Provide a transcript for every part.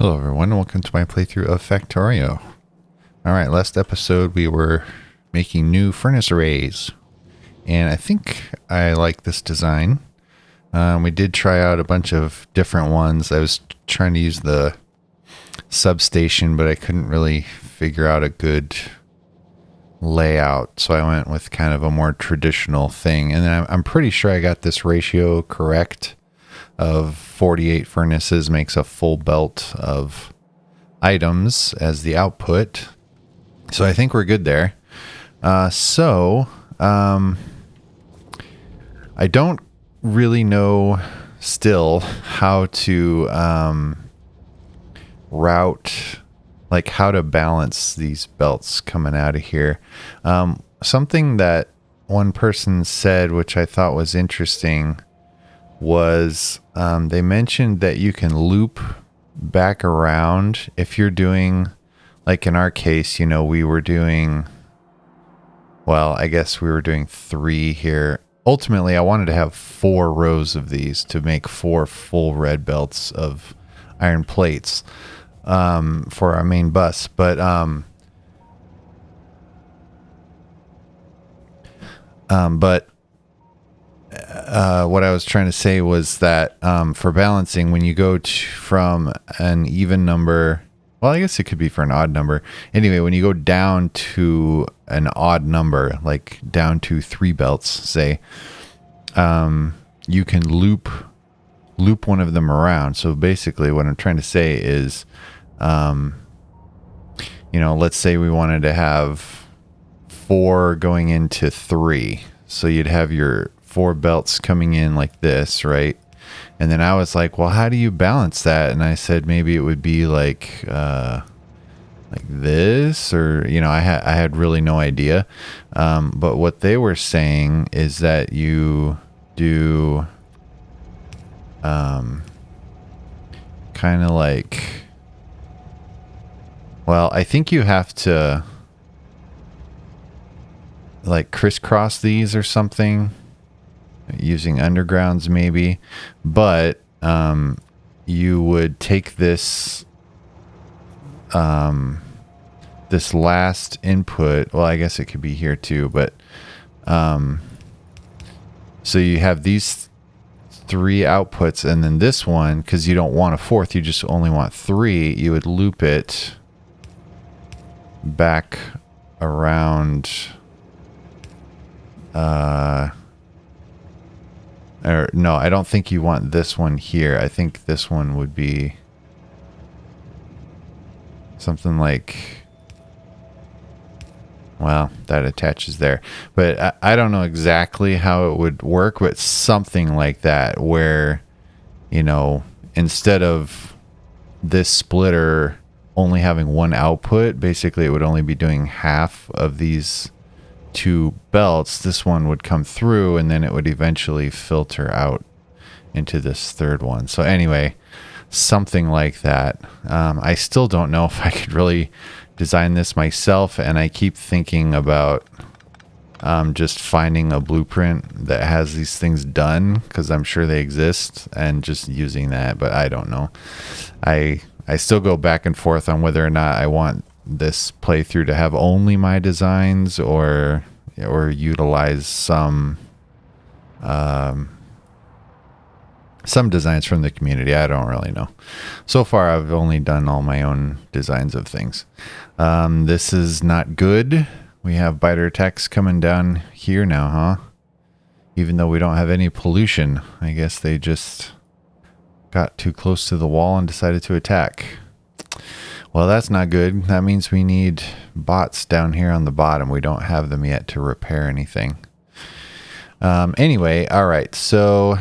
Hello everyone, and welcome to my playthrough of Factorio. Alright, last episode we were making new furnace arrays, and I think I like this design. We did try out a bunch of different ones. I was trying to use the substation, but I couldn't really figure out a good layout, so I went with kind of a more traditional thing. And then I'm pretty sure I got this ratio correct of 48 furnaces makes a full belt of items as the output. So I think we're good there. I don't really know still how to route, like how to balance these belts coming out of here. Something that one person said, which I thought was interesting, was they mentioned that you can loop back around if you're doing, like in our case, you know, we were doing, well, I guess we were doing 3 here. Ultimately, I wanted to have 4 rows of these to make 4 full red belts of iron plates for our main bus. But what I was trying to say was that for balancing, when you go from an even number, well, I guess it could be for an odd number. Anyway, when you go down to an odd number, like down to 3 belts, say, you can loop one of them around. So basically what I'm trying to say is, you know, let's say we wanted to have 4 going into 3. So you'd have your 4 belts coming in like this, right? And then I was like, well, how do you balance that? And I said maybe it would be like this, or, you know, I had really no idea. But what they were saying is that you do kind of like, well, I think you have to like crisscross these or something, using undergrounds maybe, but you would take this this last input, well, I guess it could be here too, but so you have these 3 outputs, and then this one, because you don't want a 4th, you just only want 3, you would loop it back around or no, I don't think you want this one here. I think this one would be something like, well, that attaches there. But I don't know exactly how it would work, but something like that, where, you know, instead of this splitter only having one output, basically it would only be doing half of these 2 belts. This one would come through, and then it would eventually filter out into this 3rd one. So anyway, something like that. I still don't know if I could really design this myself, and I keep thinking about just finding a blueprint that has these things done, because I'm sure they exist, and just using that, but I don't know. I still go back and forth on whether or not I want this playthrough to have only my designs, or utilize some designs from the community. I don't really know. So far, I've only done all my own designs of things. This is not good. We have biter attacks coming down here now, huh? Even though we don't have any pollution, I guess they just got too close to the wall and decided to attack. Well, that's not good. That means we need bots down here on the bottom. We don't have them yet to repair anything. Anyway, all right. So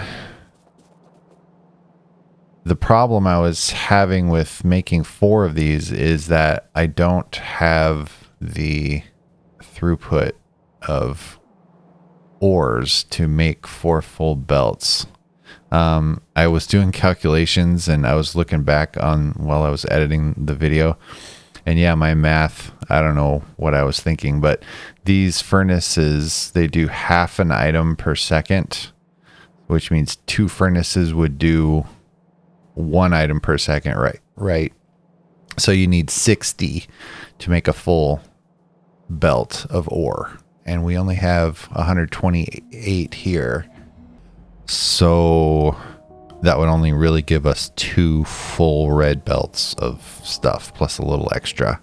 the problem I was having with making 4 of these is that I don't have the throughput of ores to make 4 full belts. I was doing calculations, and I was looking back on while I was editing the video, and yeah, my math, I don't know what I was thinking, but these furnaces, they do half an item per second, which means 2 furnaces would do 1 item per second, right? So you need 60 to make a full belt of ore. And we only have 128 here. So that would only really give us 2 full red belts of stuff plus a little extra.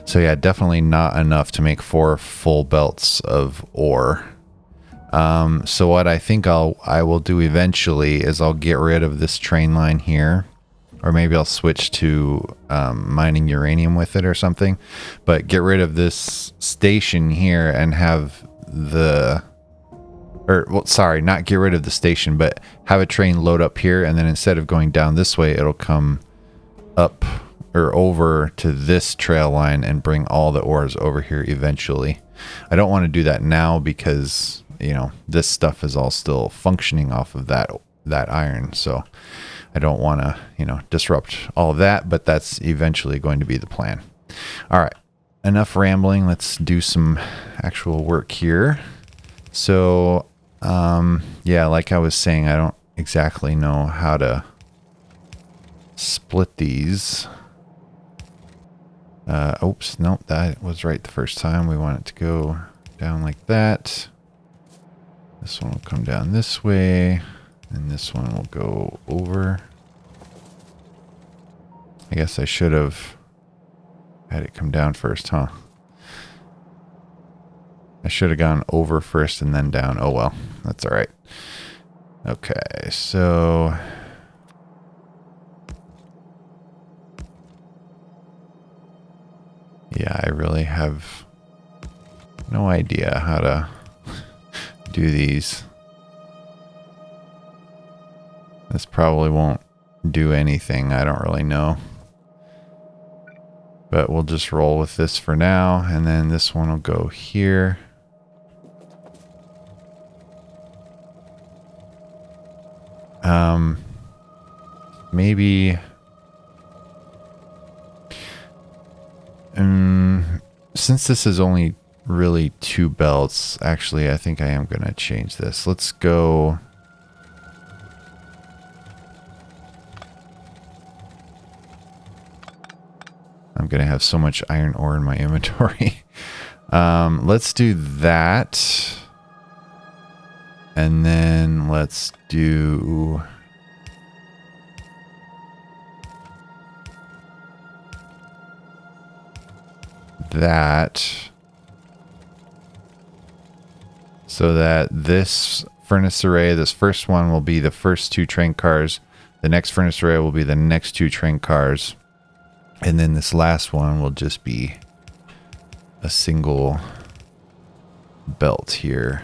So yeah, definitely not enough to make 4 full belts of ore. So what I think I will do eventually is I'll get rid of this train line here, or maybe I'll switch to mining uranium with it or something, but get rid of this station here and have not get rid of the station, but have a train load up here, and then instead of going down this way, it'll come up or over to this trail line and bring all the ores over here eventually. I don't want to do that now because, you know, this stuff is all still functioning off of that iron. So I don't want to, you know, disrupt all of that, but that's eventually going to be the plan. All right, enough rambling. Let's do some actual work here. So, yeah, like I was saying, I don't exactly know how to split these. Oops, nope, that was right the first time. We want it to go down like that. This one will come down this way, and this one will go over. I guess I should have had it come down first, huh? I should have gone over first and then down. Oh well, that's all right. Okay, so yeah, I really have no idea how to do these. This probably won't do anything. I don't really know. But we'll just roll with this for now, and then this one will go here. Maybe since this is only really 2 belts, actually I think I am going to change this. Let's go I'm going to have so much iron ore in my inventory. Let's do that. And then let's do that. So that this furnace array, this first one will be the first 2 train cars. The next furnace array will be the next 2 train cars. And then this last one will just be a single belt here.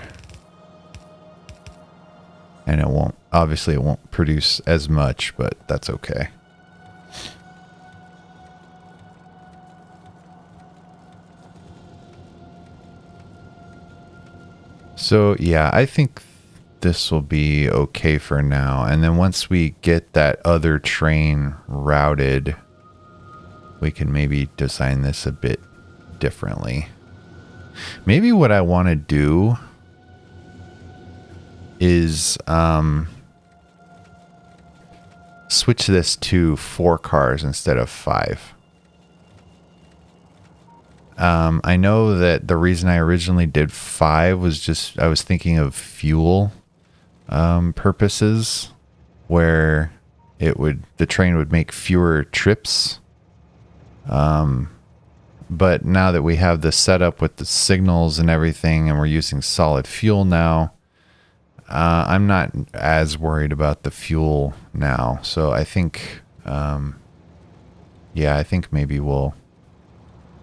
And it won't, obviously it won't produce as much, but that's okay. So yeah, I think this will be okay for now. And then once we get that other train routed, we can maybe design this a bit differently. Maybe what I want to do is switch this to 4 cars instead of 5. I know that the reason I originally did 5 was just I was thinking of fuel purposes, where the train would make fewer trips. But now that we have this set up with the signals and everything, and we're using solid fuel now, I'm not as worried about the fuel now. So I think, yeah, I think maybe we'll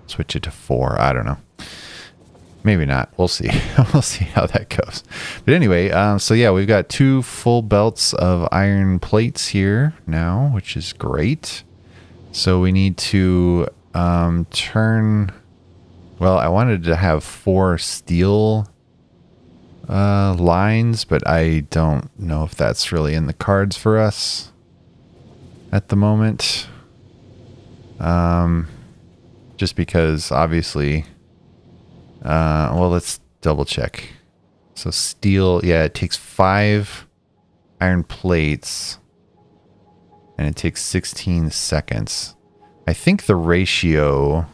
switch it to 4. I don't know. Maybe not. We'll see. We'll see how that goes. But anyway, so yeah, we've got 2 full belts of iron plates here now, which is great. So we need to turn... Well, I wanted to have 4 steel lines, but I don't know if that's really in the cards for us at the moment. Just because obviously, well, let's double check. So steel, yeah, it takes 5 iron plates and it takes 16 seconds. I think the ratio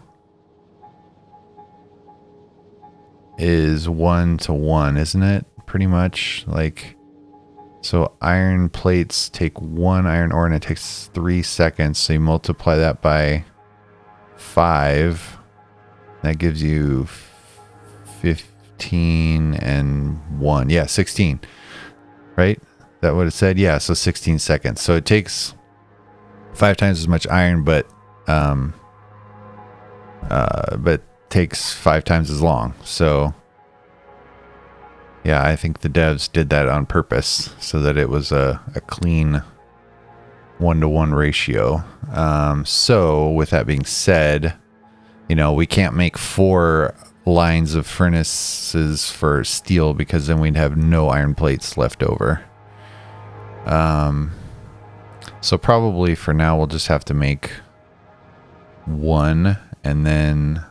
is 1 to 1, isn't it? Pretty much, like, so iron plates take 1 iron ore and it takes 3 seconds. So you multiply that by 5. That gives you 15 and 1. Yeah, 16. Right? That what it said? Yeah, so 16 seconds. So it takes 5 times as much iron, but takes 5 times as long. So yeah, I think the devs did that on purpose so that it was a clean 1-to-1 ratio. So with that being said, you know, we can't make 4 lines of furnaces for steel because then we'd have no iron plates left over. So probably for now we'll just have to make 1, and then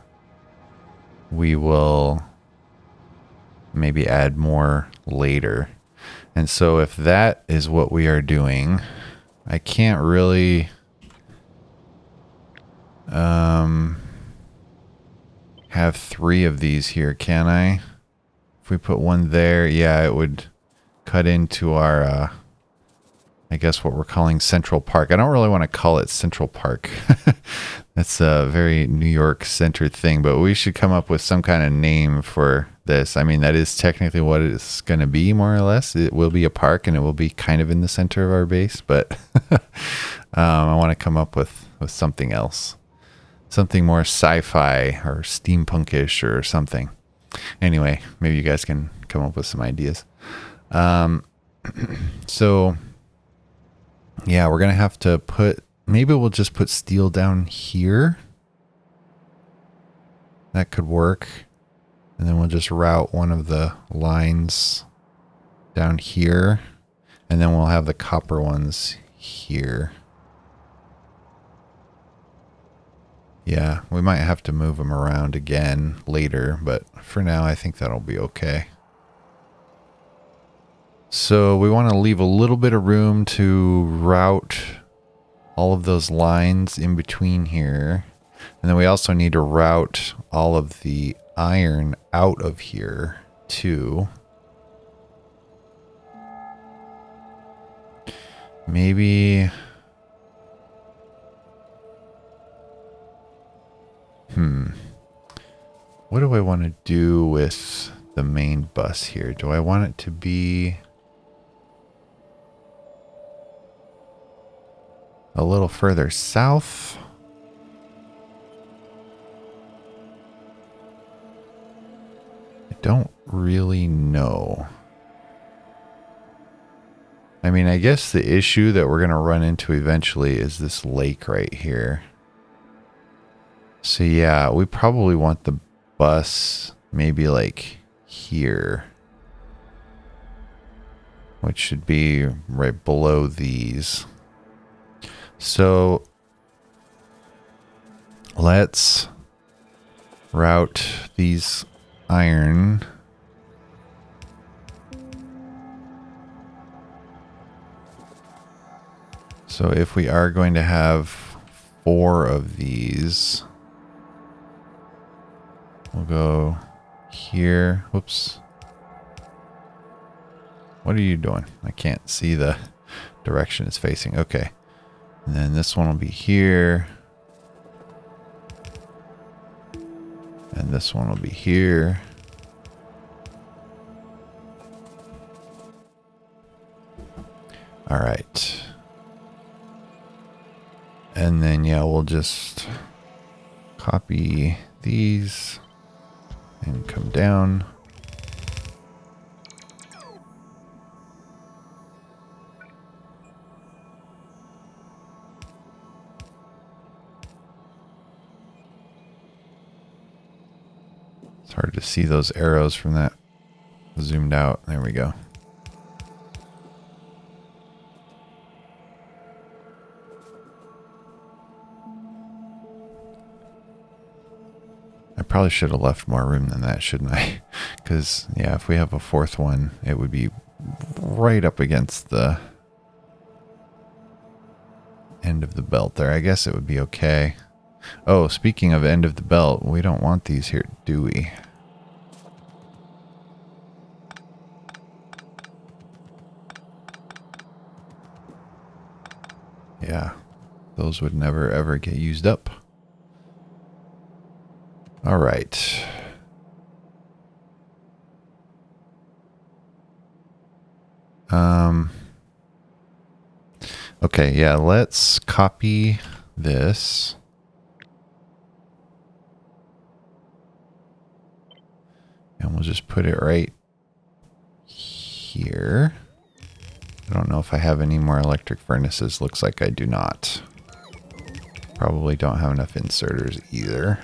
we will maybe add more later. And so if that is what we are doing, I can't really have 3 of these here, can I? If we put 1 there, yeah, it would cut into our I guess what we're calling Central Park. I don't really want to call it Central Park. That's a very New York centered thing, but we should come up with some kind of name for this. I mean, that is technically what it's going to be, more or less. It will be a park and it will be kind of in the center of our base, but I want to come up with something else. Something more sci-fi or steampunkish or something. Anyway, maybe you guys can come up with some ideas. So yeah, we're going to have to maybe we'll just put steel down here. That could work. And then we'll just route one of the lines down here. And then we'll have the copper ones here. Yeah, we might have to move them around again later, but for now I think that'll be okay. So we want to leave a little bit of room to route all of those lines in between here. And then we also need to route all of the iron out of here too. Maybe... What do I want to do with the main bus here? Do I want it to be a little further south? I don't really know. I mean, I guess the issue that we're going to run into eventually is this lake right here. So yeah, we probably want the bus maybe like here, which should be right below these. So let's route these iron so if we are going to have 4 of these, we'll go here. Whoops. What are you doing? I can't see the direction it's facing. Okay. And then this one will be here. And this one will be here. All right. And then, yeah, we'll just copy these and come down. It's hard to see those arrows from that zoomed out. There we go. I probably should have left more room than that, shouldn't I? Because, yeah, if we have a 4th one, it would be right up against the end of the belt there. I guess it would be okay. Oh, speaking of end of the belt, we don't want these here, do we? Yeah, those would never ever get used up. All right. Okay, yeah, let's copy this. And we'll just put it right here. I don't know if I have any more electric furnaces. Looks like I do not. Probably don't have enough inserters either.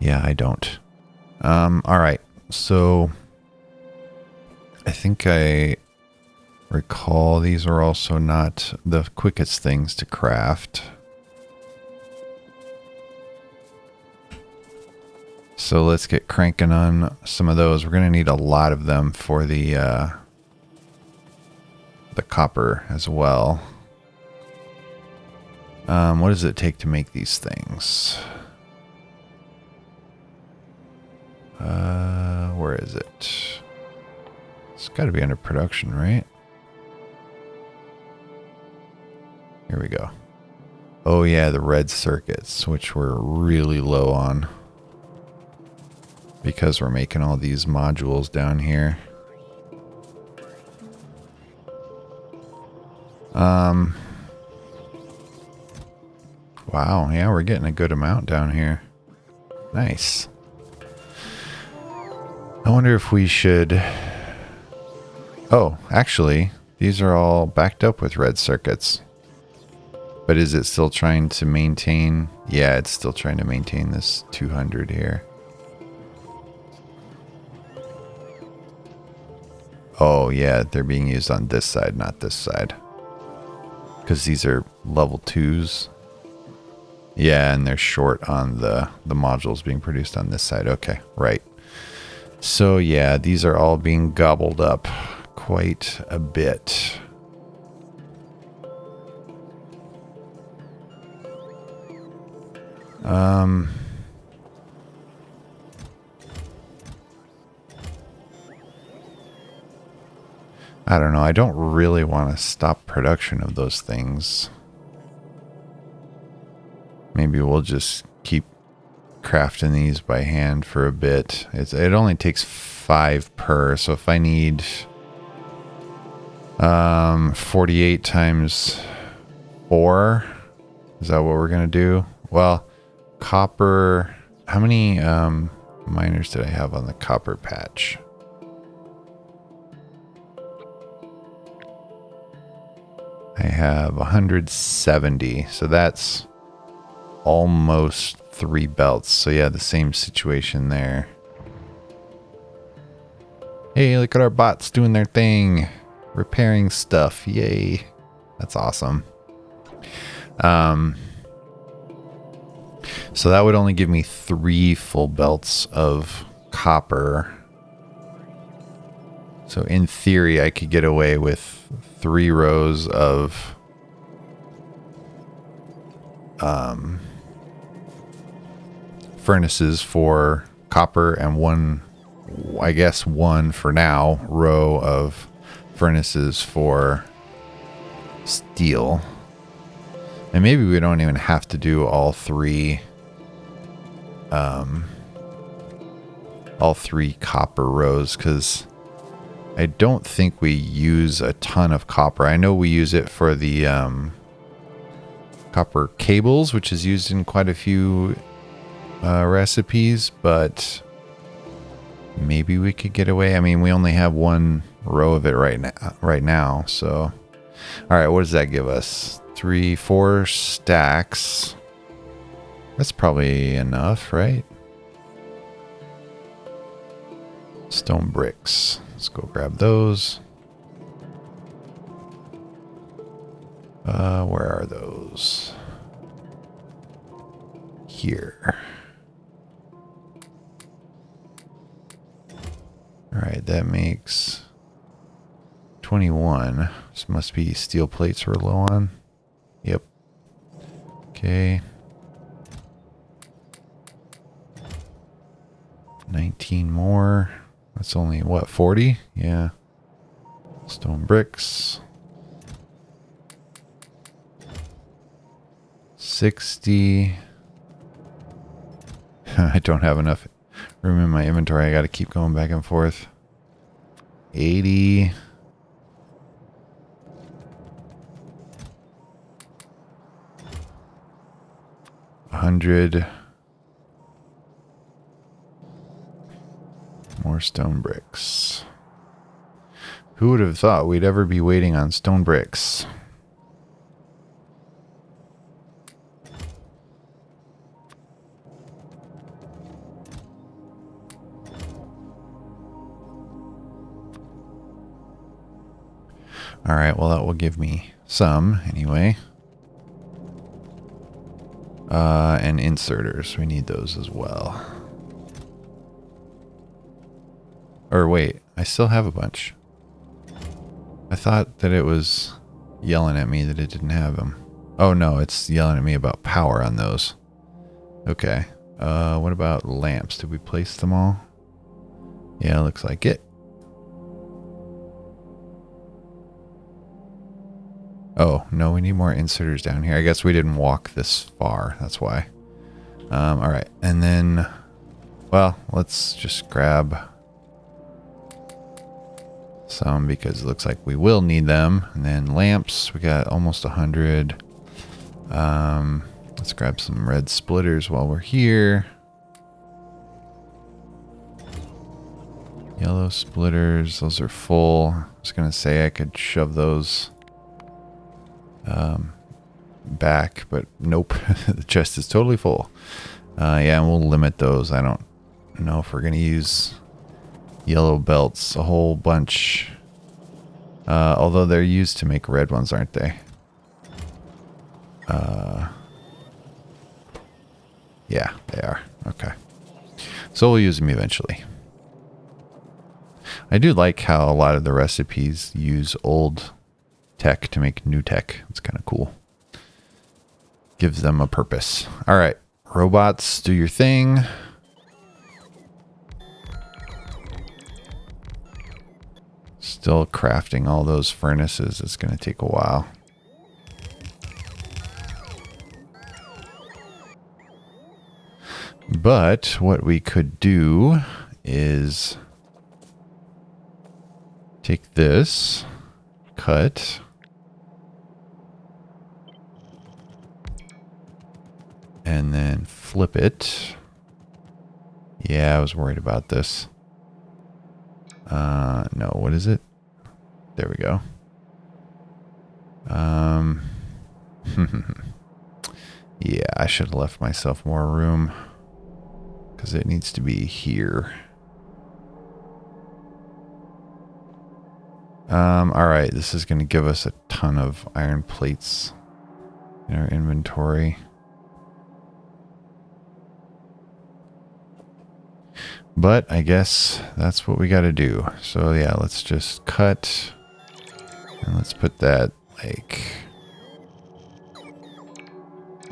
Yeah, I don't. All right. So I think I recall these are also not the quickest things to craft. So let's get cranking on some of those. We're going to need a lot of them for the copper as well. What does it take to make these things? Where is it? It's got to be under production, right? Here we go. Oh yeah, the red circuits, which we're really low on. Because we're making all these modules down here. Wow, yeah, we're getting a good amount down here. Nice. I wonder if we should... Oh, actually, these are all backed up with red circuits. But is it still trying to maintain... Yeah, it's still trying to maintain this 200 here. Oh, yeah, they're being used on this side, not this side. Because these are level 2s. Yeah, and they're short on the modules being produced on this side. Okay, right. So yeah, these are all being gobbled up quite a bit. I don't know. I don't really want to stop production of those things. Maybe we'll just keep crafting these by hand for a bit. It only takes 5 per, so if I need 48 times 4, is that what we're gonna do? Well, copper, how many miners did I have on the copper patch? I have 170, so that's almost 3 belts. So yeah, the same situation there. Hey, look at our bots doing their thing. Repairing stuff. Yay. That's awesome. So that would only give me 3 full belts of copper. So in theory, I could get away with 3 rows of furnaces for copper and one, I guess one for now, row of furnaces for steel. And maybe we don't even have to do all 3 copper rows, because I don't think we use a ton of copper. I know we use it for the copper cables, which is used in quite a few recipes, but maybe we could get away. I mean, we only have 1 row of it right now. So, all right, what does that give us? 4 stacks. That's probably enough, right? Stone bricks. Let's go grab those. Where are those? here. All right, that makes 21. This must be steel plates we're low on. Yep. Okay. 19 more. That's only, what, 40? Yeah. Stone bricks. 60. I don't have enough room in my inventory. I got to keep going back and forth. 80. 100. More stone bricks. Who would have thought we'd ever be waiting on stone bricks? All right, well, that will give me some anyway. And inserters. We need those as well. Or wait, I still have a bunch. I thought that it was yelling at me that it didn't have them. Oh no, it's yelling at me about power on those. Okay. What about lamps? Did we place them all? Yeah, looks like it. Oh, no, we need more inserters down here. I guess we didn't walk this far. That's why. All right. And then, well, let's just grab some because it looks like we will need them. And then lamps, we got almost 100. Let's grab some red splitters while we're here. Yellow splitters, those are full. I was going to say I could shove those back, but nope. The chest is totally full. Yeah, and we'll limit those. I don't know if we're going to use yellow belts a whole bunch. Although they're used to make red ones, aren't they? Yeah, they are. Okay. So we'll use them eventually. I do like how a lot of the recipes use old tech to make new tech. It's kind of cool. Gives them a purpose. All right, robots, do your thing. Still crafting all those furnaces. It's going to take a while. But what we could do is take this, cut, and then flip it. Yeah, I was worried about this. No, what is it? There we go. Yeah, I should have left myself more room because it needs to be here. All right, this is going to give us a ton of iron plates in our inventory. But I guess that's what we got to do. So yeah, let's just cut and let's put that like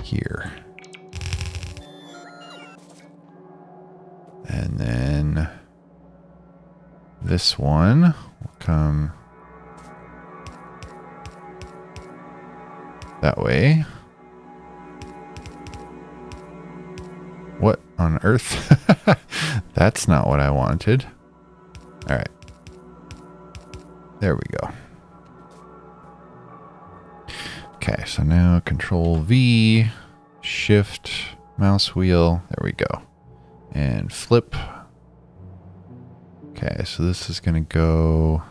here. And then this one will come that way. What on earth? That's not what I wanted. All right. There we go. Okay, so now Control V, Shift, mouse wheel. There we go. And flip. Okay, so this is going to go...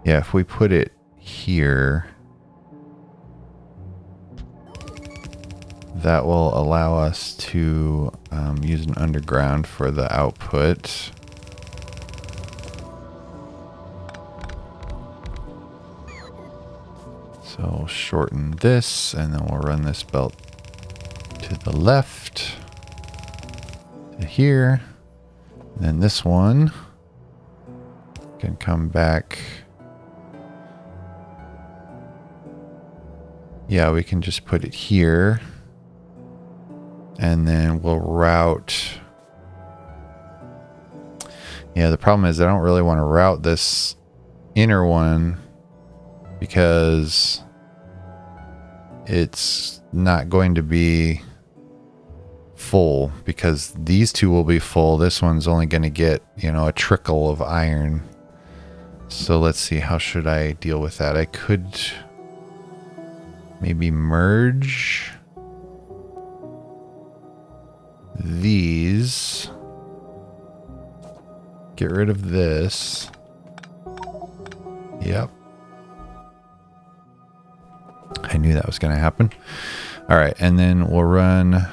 Yeah, if we put it here, that will allow us to use an underground for the output. So we'll shorten this, and then we'll run this belt to to the left, to here. And then this one can come back. Yeah, we can just put it here. And then we'll route. Yeah, the problem is I don't really want to route this inner one because it's not going to be full, because these two will be full. This one's only going to get, you know, a trickle of iron. So let's see, how should I deal with that? I could maybe merge these, get rid of this. Yep. I knew that was going to happen. All right, and then we'll run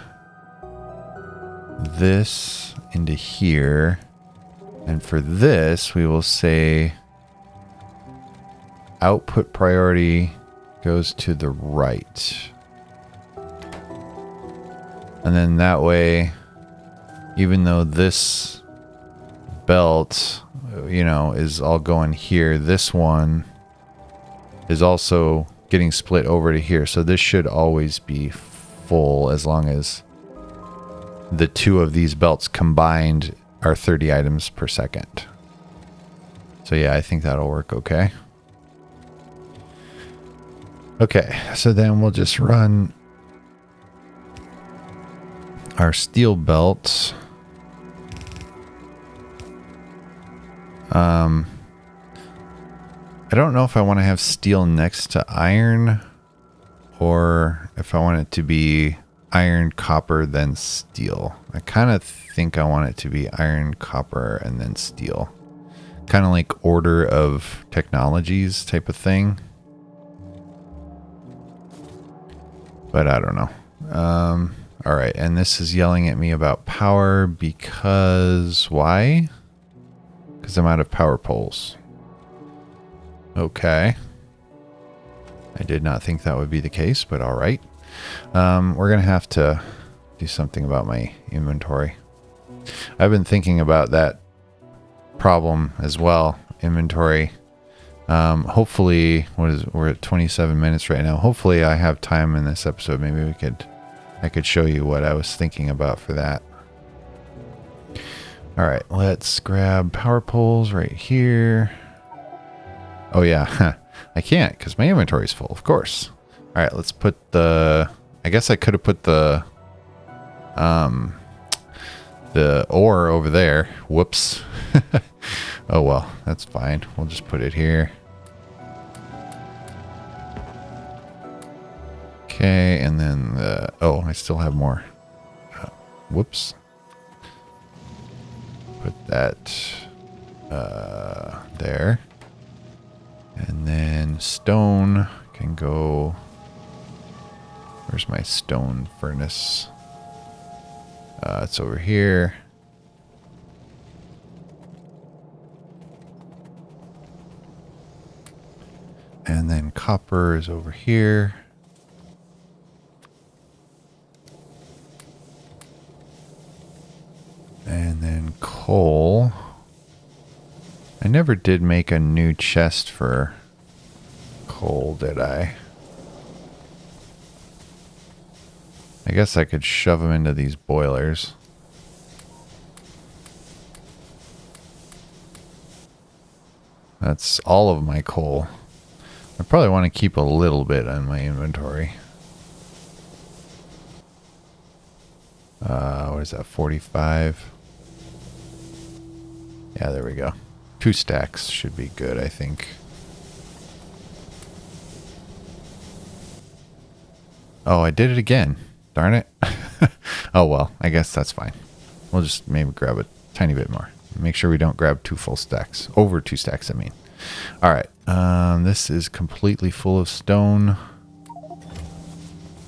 this into here. And for this, we will say output priority goes to the right. And then that way, even though this belt, you know, is all going here, this one is also getting split over to here. So this should always be full as long as the two of these belts combined are 30 items per second. So yeah, I think that'll work okay. Okay, so then we'll just run our steel belts. I don't know if I want to have steel next to iron or if I want it to be iron, copper, then steel. I kind of think I want it to be iron, copper, and then steel. Kind of like order of technologies type of thing. But I don't know. All right, and this is yelling at me about power because why? Because I'm out of power poles. Okay. I did not think that would be the case, but all right. We're going to have to do something about my inventory. I've been thinking about that problem as well. Inventory. Hopefully, we're at 27 minutes right now. Hopefully I have time in this episode. Maybe I could show you what I was thinking about for that. All right, let's grab power poles right here. Oh yeah, I can't because my inventory is full, of course. All right, let's put the, I guess I could have put the ore over there. Whoops. Oh well, that's fine. We'll just put it here. Okay, and then oh, I still have more. Whoops. Put that there. And then stone can go. Where's my stone furnace? It's over here. And then copper is over here. And then coal. I never did make a new chest for coal, did I? I guess I could shove them into these boilers. That's all of my coal. I probably want to keep a little bit on my inventory. What is that, 45? Yeah, there we go. 2 stacks should be good, I think. Oh, I did it again. Darn it. Oh, well, I guess that's fine. We'll just maybe grab a tiny bit more. Make sure we don't grab 2 full stacks. Over 2 stacks, I mean. All right. This is completely full of stone.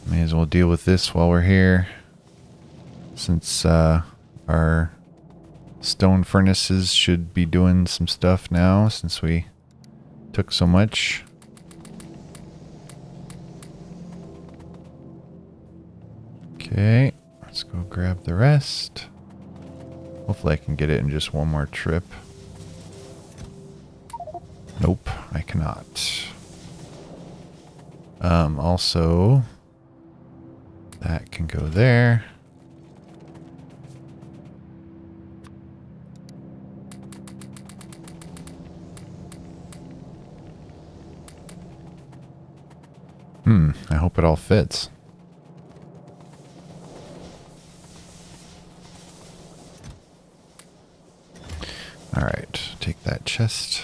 May as well deal with this while we're here. Since our stone furnaces should be doing some stuff now since we took so much. Okay, let's go grab the rest. Hopefully I can get it in just one more trip. Nope, I cannot. Also, that can go there. I hope it all fits. All right, take that chest.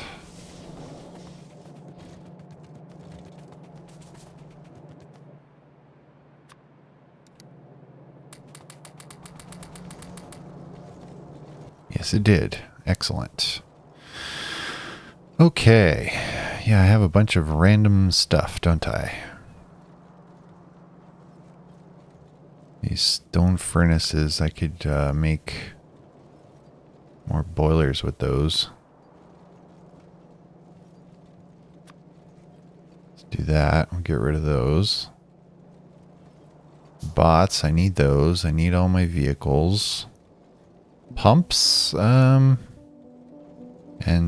Yes, it did. Excellent. Okay. Yeah, I have a bunch of random stuff, don't I? These stone furnaces, I could make more boilers with those. Let's do that. We'll get rid of those. Bots, I need those. I need all my vehicles. Pumps, and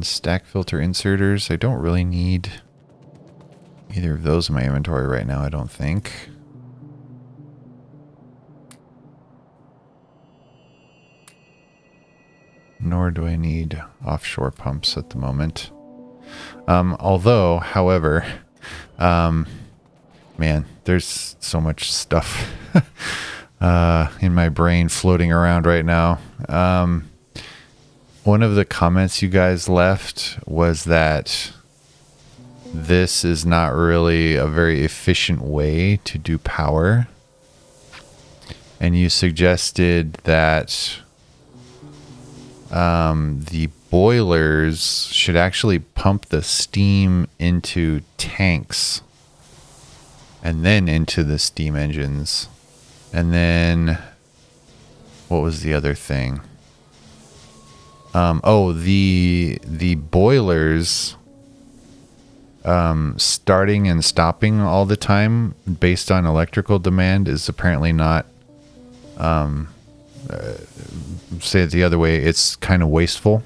stack filter inserters. I don't really need either of those in my inventory right now, I don't think. Nor do I need offshore pumps at the moment. Although, however, man, there's so much stuff in my brain floating around right now. One of the comments you guys left was that this is not really a very efficient way to do power. And you suggested that the boilers should actually pump the steam into tanks and then into the steam engines. And then what was the other thing? The boilers starting and stopping all the time based on electrical demand is apparently not say it the other way, it's kind of wasteful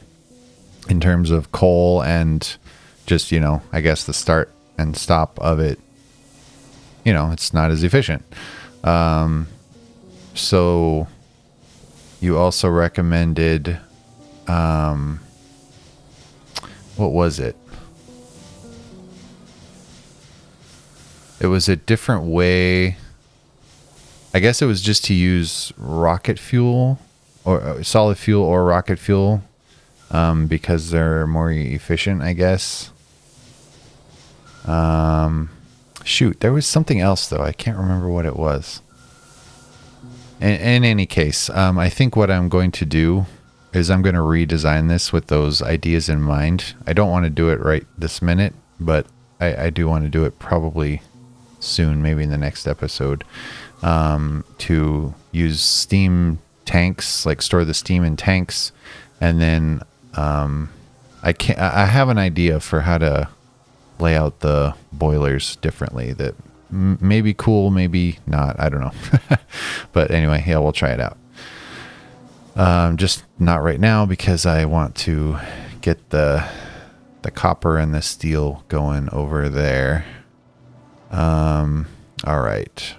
in terms of coal and just, I guess the start and stop of it, it's not as efficient. So you also recommended, what was it? It was a different way. I guess it was just to use rocket fuel or solid fuel or rocket fuel, because they're more efficient, I guess. Shoot, there was something else though. I can't remember what it was. In any case, I think what I'm going to do is I'm going to redesign this with those ideas in mind. I don't want to do it right this minute, but I do want to do it probably soon, maybe in the next episode, to use steam tanks, like store the steam in tanks, and then I have an idea for how to lay out the boilers differently that may be cool, maybe not, I don't know. But anyway, yeah, we'll try it out. Just not right now because I want to get the copper and the steel going over there. All right.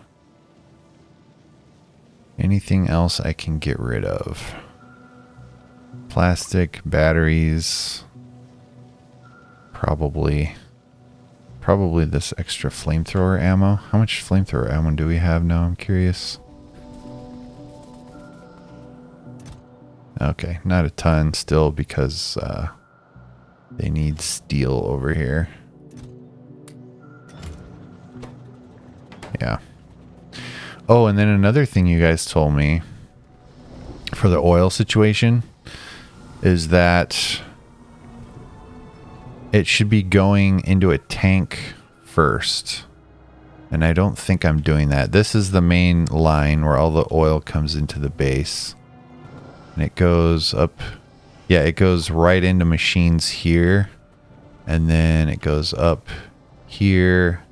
Anything else I can get rid of? Plastic, batteries. Probably this extra flamethrower ammo. How much flamethrower ammo do we have now? I'm curious. Okay, not a ton still because they need steel over here. Yeah. Oh, and then another thing you guys told me for the oil situation is that it should be going into a tank first. And I don't think I'm doing that. This is the main line where all the oil comes into the base. And it goes up. Yeah, it goes right into machines here. And then it goes up here.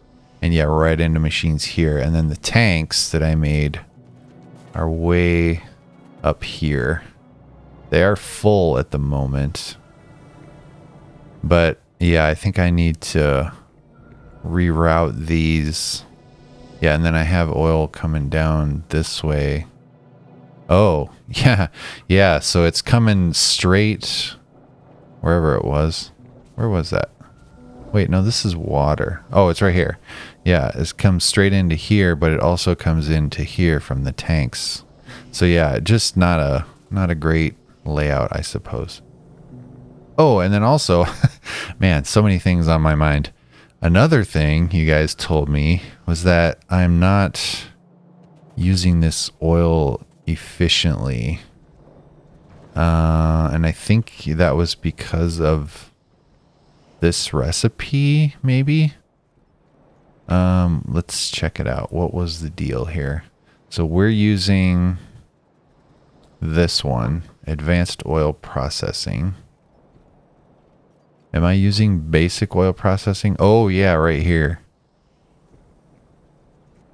And yeah, right into machines here. And then the tanks that I made are way up here. They are full at the moment. But yeah, I think I need to reroute these. Yeah, and then I have oil coming down this way. Oh, yeah. Yeah, so it's coming straight wherever it was. Where was that? Wait, no, this is water. Oh, it's right here. Yeah, it comes straight into here, but it also comes into here from the tanks. So yeah, just not a great layout, I suppose. Oh, and then also, man, so many things on my mind. Another thing you guys told me was that I'm not using this oil efficiently. And I think that was because of this recipe, maybe. Let's check it out. What was the deal here? So we're using this one, advanced oil processing. Am I using basic oil processing? Oh yeah, right here.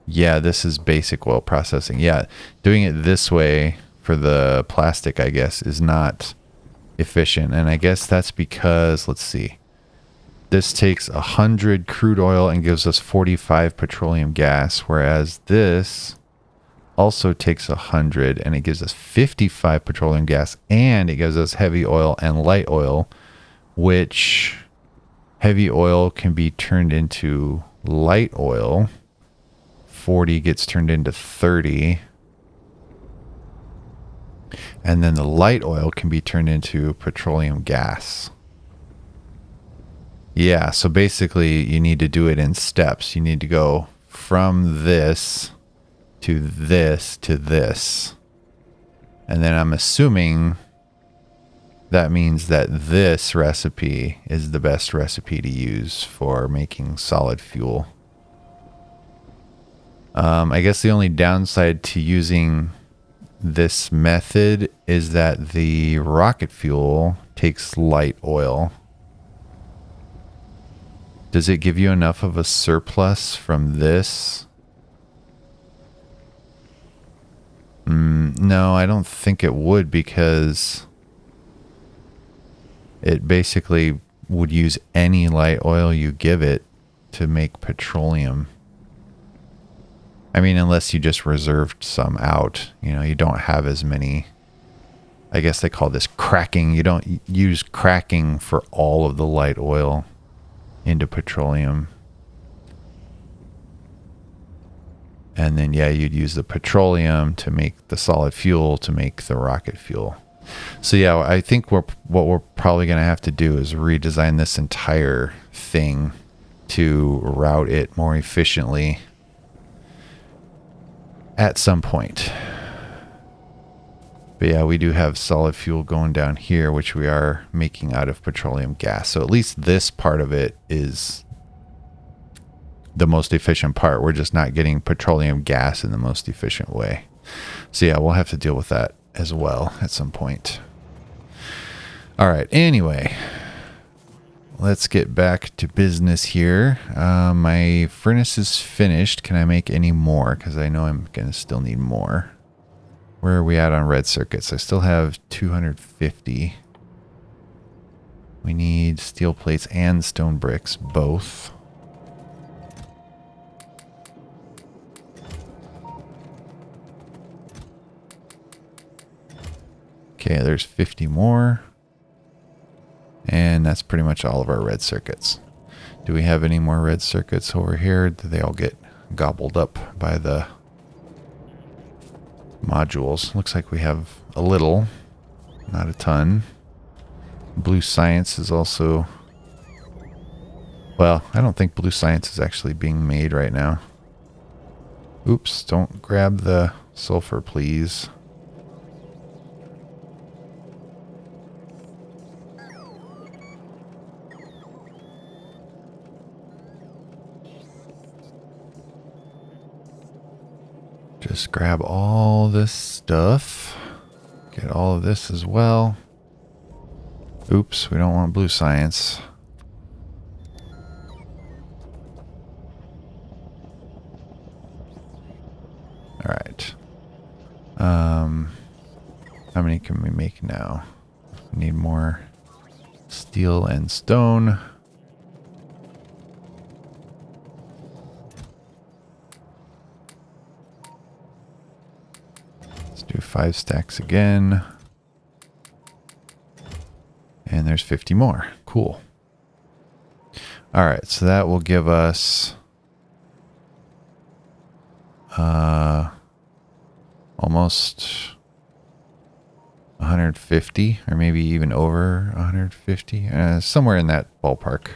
Yeah, this is basic oil processing. Yeah, doing it this way for the plastic, I guess, is not efficient. And I guess that's because, let's see. This takes 100 crude oil and gives us 45 petroleum gas, whereas this also takes 100 and it gives us 55 petroleum gas, and it gives us heavy oil and light oil, which heavy oil can be turned into light oil. 40 gets turned into 30. And then the light oil can be turned into petroleum gas. Yeah, so basically you need to do it in steps. You need to go from this to this to this. And then I'm assuming that means that this recipe is the best recipe to use for making solid fuel. I guess the only downside to using this method is that the rocket fuel takes light oil. Does it give you enough of a surplus from this? No, I don't think it would, because it basically would use any light oil you give it to make petroleum. I mean, unless you just reserved some out, you know, you don't have as many. I guess they call this cracking. You don't use cracking for all of the light oil into petroleum. And then, yeah, you'd use the petroleum to make the solid fuel to make the rocket fuel. So, yeah, I think what we're probably going to have to do is redesign this entire thing to route it more efficiently at some point. But yeah, we do have solid fuel going down here, which we are making out of petroleum gas. So at least this part of it is the most efficient part. We're just not getting petroleum gas in the most efficient way. So yeah, we'll have to deal with that as well at some point. All right. Anyway, let's get back to business here. My furnace is finished. Can I make any more? Because I know I'm going to still need more. Where are we at on red circuits? I still have 250. We need steel plates and stone bricks, both. Okay, there's 50 more. And that's pretty much all of our red circuits. Do we have any more red circuits over here? Do they all get gobbled up by the modules? Looks like we have a little, not a ton. Blue science is also, well, I don't think blue science is actually being made right now. Oops, don't grab the sulfur, please. Just grab all this stuff. Get all of this as well. Oops, we don't want blue science. Alright. How many can we make now? We need more steel and stone. Let's do 5 stacks again. And there's 50 more. Cool. All right, so that will give us almost 150, or maybe even over 150, somewhere in that ballpark.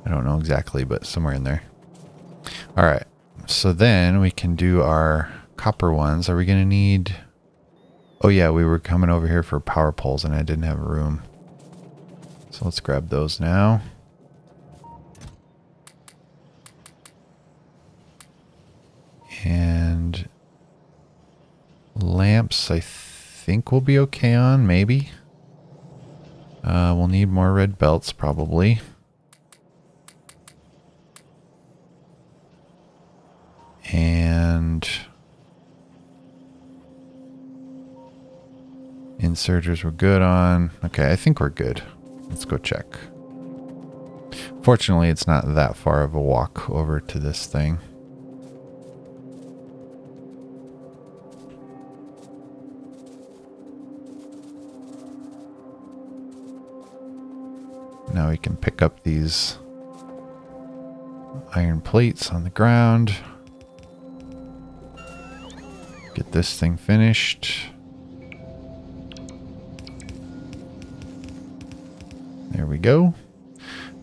I don't know exactly, but somewhere in there. All right, so then we can do our copper ones. Are we going to need... Oh yeah, we were coming over here for power poles and I didn't have room. So let's grab those now. And lamps, I think we'll be okay on, maybe. We'll need more red belts, probably. And inserters we're good on. Okay, I think we're good. Let's go check. Fortunately, it's not that far of a walk over to this thing. Now we can pick up these iron plates on the ground. Get this thing finished. There we go.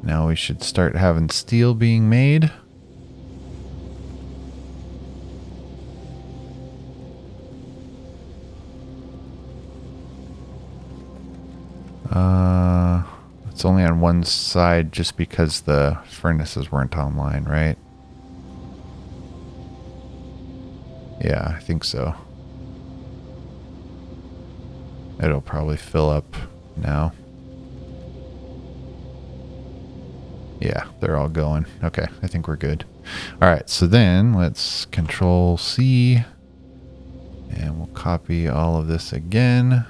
Now we should start having steel being made. It's only on one side just because the furnaces weren't online, right? Yeah, I think so. It'll probably fill up now. Yeah, they're all going. Okay, I think we're good. All right, so then let's Control C and we'll copy all of this again.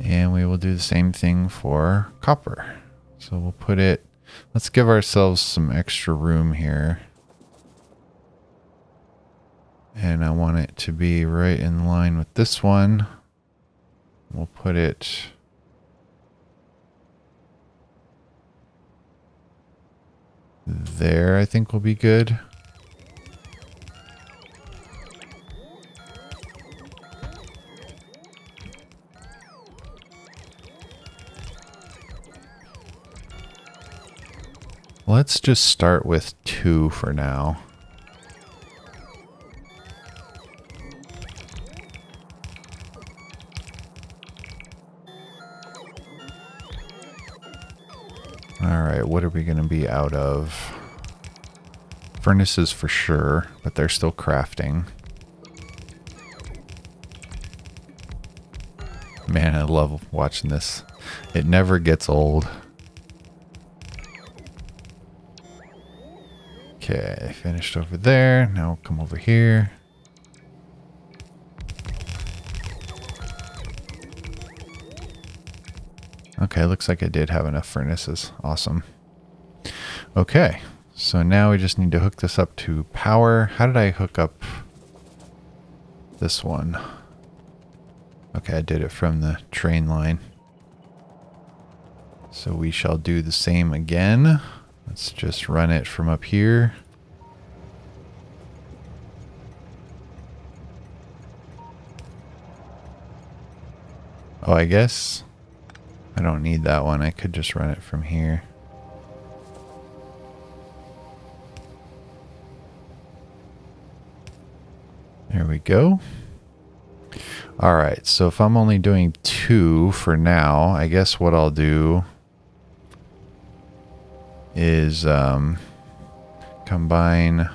And we will do the same thing for copper. So we'll put it, let's give ourselves some extra room here. And I want it to be right in line with this one. We'll put it there, I think will be good. Let's just start with 2 for now. All right, what are we going to be out of? Furnaces for sure, but they're still crafting. Man, I love watching this. It never gets old. Okay, finished over there. Now we'll come over here. Okay, looks like I did have enough furnaces. Awesome. Okay, so now we just need to hook this up to power. How did I hook up this one? Okay, I did it from the train line. So we shall do the same again. Let's just run it from up here. Oh, I guess I don't need that one. I could just run it from here. There we go. All right, so if I'm only doing 2 for now, I guess what I'll do is combine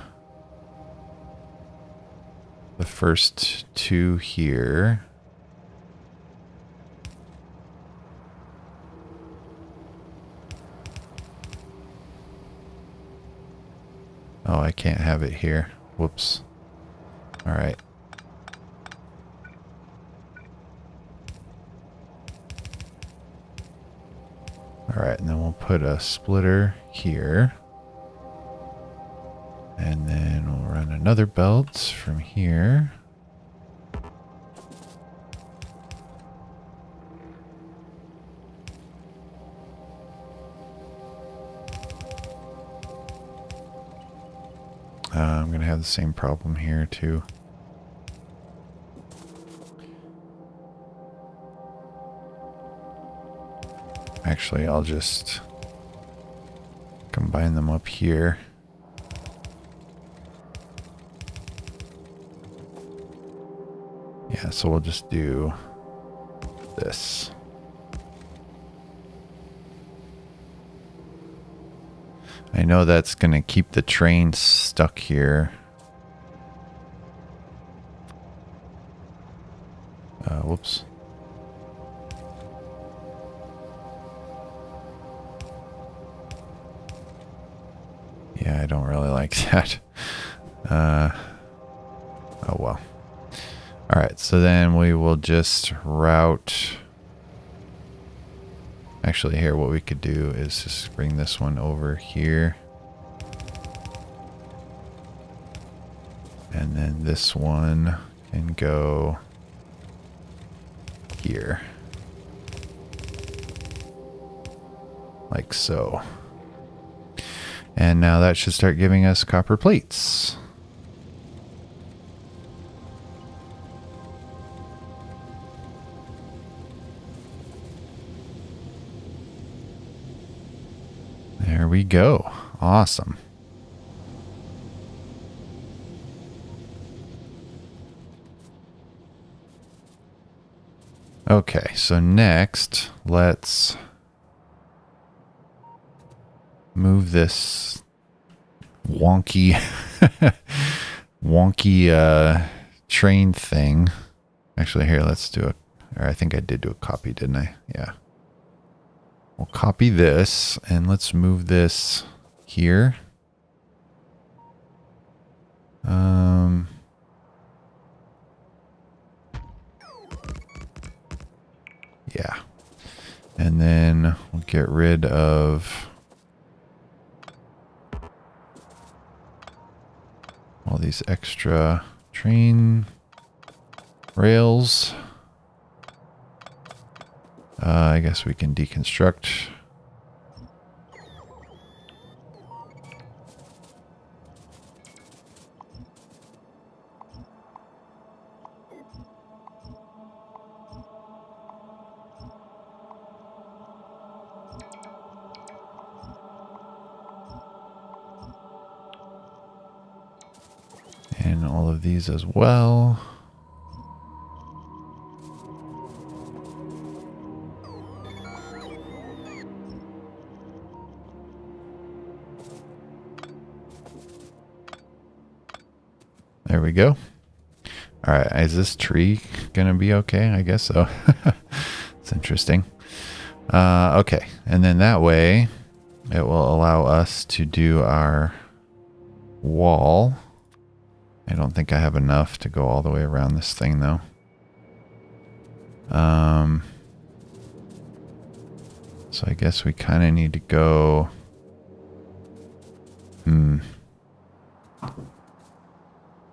the first 2 here. can't have it here. Whoops. All right. All right, and then we'll put a splitter here. And then we'll run another belt from here. I'm going to have the same problem here too. Actually, I'll just combine them up here. Yeah, so we'll just do this. I know that's going to keep the train stuck here. Whoops. Yeah, I don't really like that. Oh well. All right, so then we will just route. Actually, here, what we could do is just bring this one over here. And then this one can go here. Like so. And now that should start giving us copper plates. There we go. Awesome. Okay, so next, let's move this wonky train thing. Actually, here, let's do it. Or I think I did do a copy, didn't I? Yeah. We'll copy this and let's move this here. Yeah. And then we'll get rid of all these extra train rails. I guess we can deconstruct. And all of these as well. There we go. All right, is this tree gonna be okay? I guess so. It's interesting. Okay, and then that way it will allow us to do our wall. I don't think I have enough to go all the way around this thing though. So I guess we kind of need to go.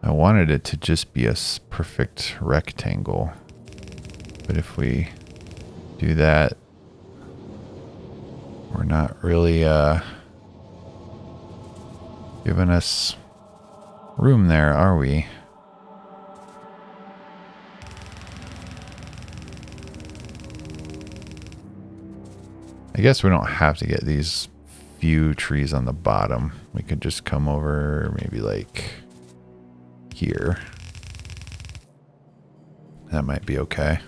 I wanted it to just be a perfect rectangle. But if we do that, we're not really giving us room there, are we? I guess we don't have to get these few trees on the bottom. We could just come over maybe like here. That might be okay.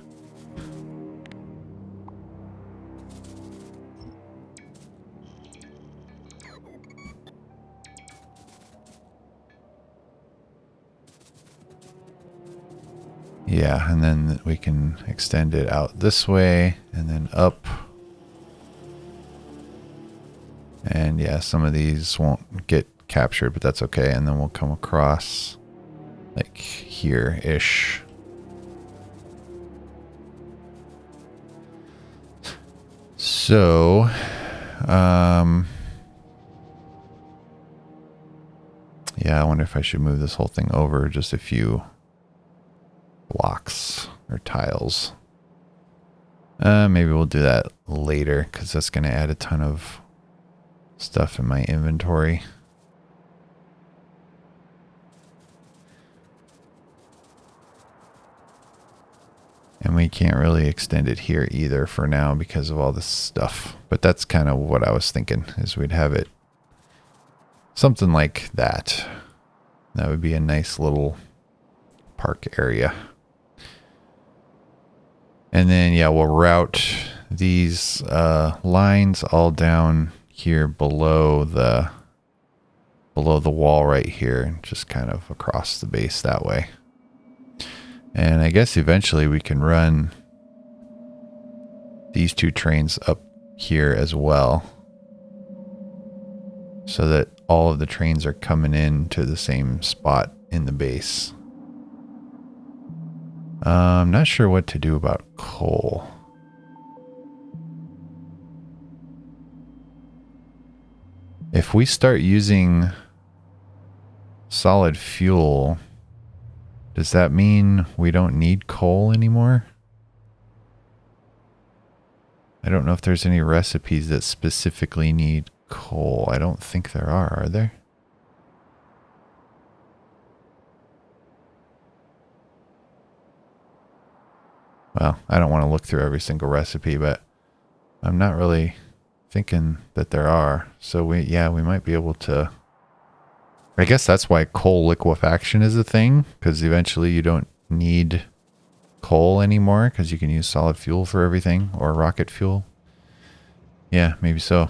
Yeah, and then we can extend it out this way and then up. And yeah, some of these won't get captured, but that's okay. And then we'll come across like here-ish. So, yeah, I wonder if I should move this whole thing over just a few blocks or tiles. Maybe we'll do that later because that's going to add a ton of stuff in my inventory. And we can't really extend it here either for now because of all this stuff. But that's kind of what I was thinking, is we'd have it something like that. That would be a nice little park area. And then, yeah, we'll route these lines all down here below the wall right here, just kind of across the base that way. And I guess eventually we can run these two trains up here as well, so that all of the trains are coming in to the same spot in the base. I'm not sure what to do about coal. If we start using solid fuel, does that mean we don't need coal anymore? I don't know if there's any recipes that specifically need coal. I don't think there are there? Well, I don't want to look through every single recipe, but I'm not really thinking that there are. So we might be able to. I guess that's why coal liquefaction is a thing, because eventually you don't need coal anymore because you can use solid fuel for everything, or rocket fuel. Yeah, maybe so.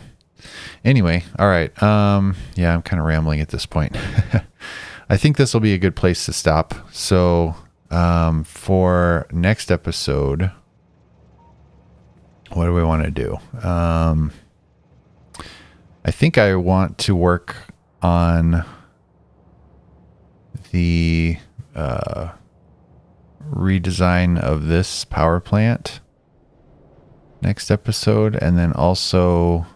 Anyway, all right. Yeah, I'm kind of rambling at this point. I think this will be a good place to stop. So for next episode, what do we want to do? I think I want to work on the redesign of this power plant next episode, and then also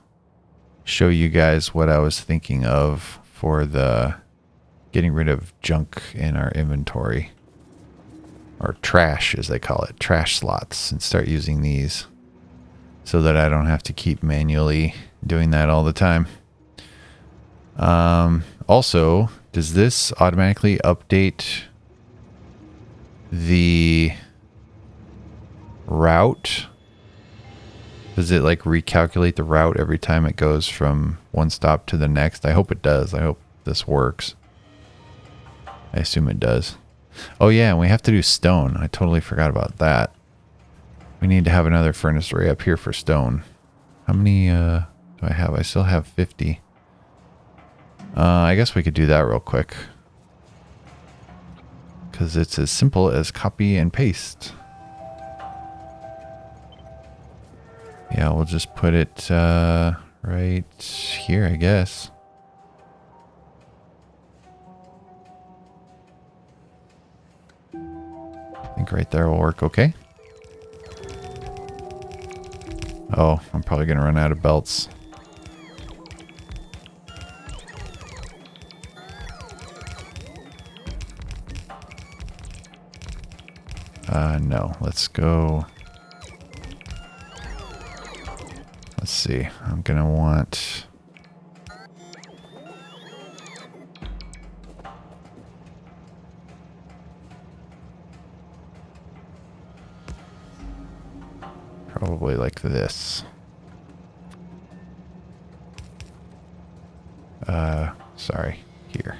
show you guys what I was thinking of for the getting rid of junk in our inventory, or trash as they call it, trash slots, and start using these so that I don't have to keep manually doing that all the time. Also, does this automatically update the route? Does it like recalculate the route every time it goes from one stop to the next? I hope it does. I hope this works. I assume it does. Oh yeah, and we have to do stone. I totally forgot about that. We need to have another furnace array up here for stone. How many do I have? I still have 50. I guess we could do that real quick, because it's as simple as copy and paste. Yeah, we'll just put it right here, I guess. I think right there will work okay. Oh, I'm probably going to run out of belts. No, let's go. Let's see. I'm going to want... probably like this. Sorry, here.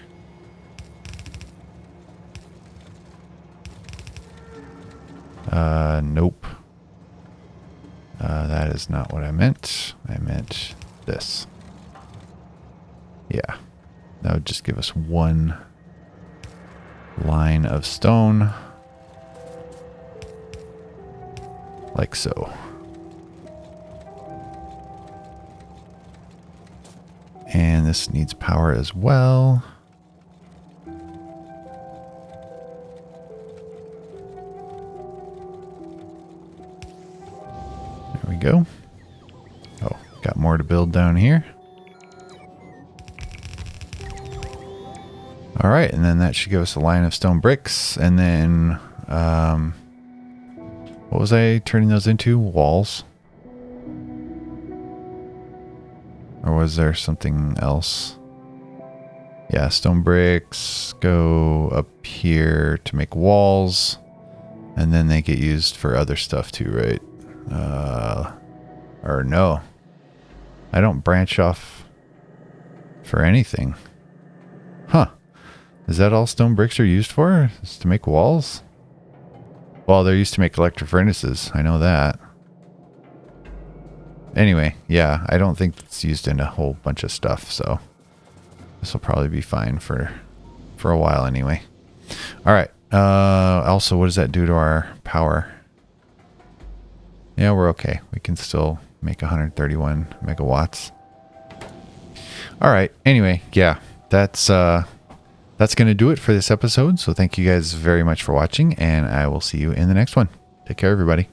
Nope. That is not what I meant. I meant this. Yeah. That would just give us one line of stone. Like so. And this needs power as well. There we go. Oh, got more to build down here. All right, and then that should give us a line of stone bricks. And then, what was I turning those into? Walls? Or was there something else? Yeah, stone bricks go up here to make walls. And then they get used for other stuff too, right? Or no. I don't branch off for anything. Huh. Is that all stone bricks are used for? Is to make walls? Well, they're used to make electric furnaces. I know that. Anyway, yeah, I don't think it's used in a whole bunch of stuff, so this will probably be fine for a while anyway. All right. Also, what does that do to our power? Yeah, we're okay. We can still make 131 megawatts. All right. Anyway, yeah, that's going to do it for this episode. So thank you guys very much for watching, and I will see you in the next one. Take care, everybody.